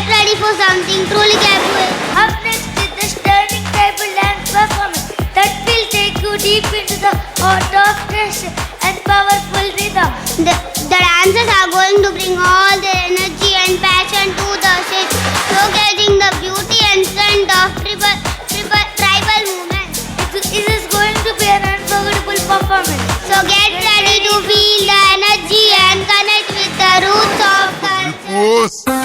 ready for something truly captivating. Up next is the stunning tribal dance performance that will take you deep into the heart of tradition and powerful rhythm. The dancers are going to bring all their energy and passion to the stage, showcasing the beauty and strength of tribal movement. It is going to be an unforgettable performance. So get ready to feel the energy and connect with the roots of culture.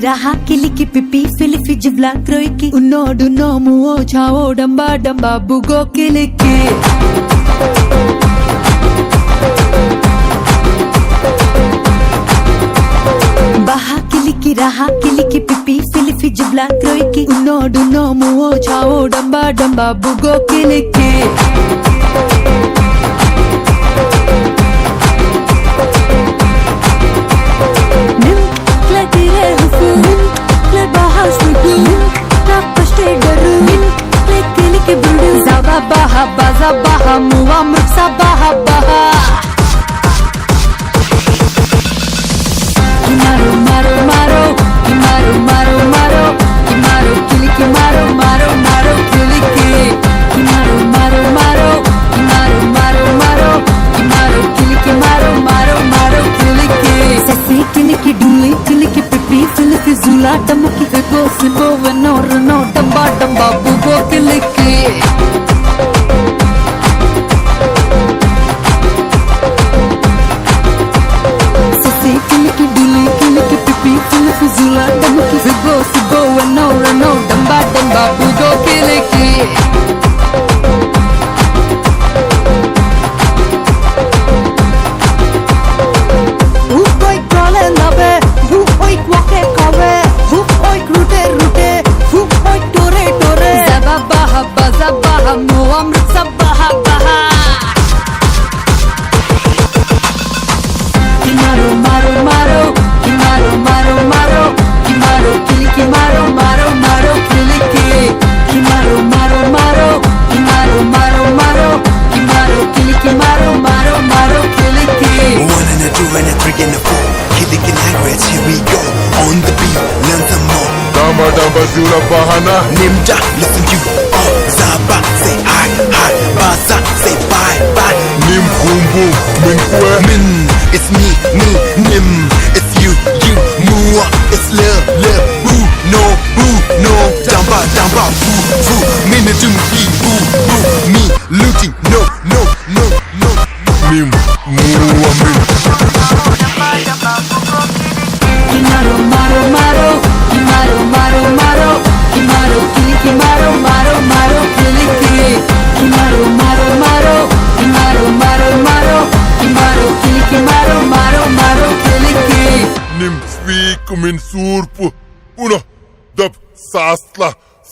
Raha kiliki pipi filifi jivla kroiki unodu nomu o chao damba damba bugo kiliki Baha kiliki raha kiliki pipi filifi jivla kroiki unodu nomu o chao damba damba bugo kiliki Baha baza baha muwa muksa baha baha Kimaro maro maro Kimaro maro maro Kimaro kiliki maro maro maro kiliki Kimaro maro maro Kimaro maro maro Kimaro kiliki maro maro maro kiliki Sasi kiliki duli kiliki pipi filiki zula tamuki fego simbo veno rano damba damba bugo kiliki Zula damuki sigo wano rano damba damba bugo kiliki Oi kale lave oi kwake kawe oi rute rute oi tore tore Zaba baha baza baha muwa mritsa baha baha Kimaro maro maro Kimaro maro maro Kimaro kiliki maro maro maro kiliki Kimaro maro maro Kimaro maro maro Kimaro kiliki maro maro maro kiliki 1 and a 2 and a 3 and a 4 Kiliki language, here we go On the beat, learn some more Damba damba zula bahana Nimja, listen you Zaba, say hi, hi Baza, say bye, bye Nim kumbu, min kwe Min, it's me, Nim, it's you, Mua, it's love, boo, no Damba, damba, boo Mina jung, boo, me, looting, no Nim, muwa min Kimaro maro maro Kimaro maro maro Kimaro kiliki maro maro maro kiliki Kimaro maro maro Kimaro maro maro Kimaro kiliki maro maro maro kiliki Nim speak min surpu Uno, dab sasla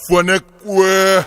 Fwane kwe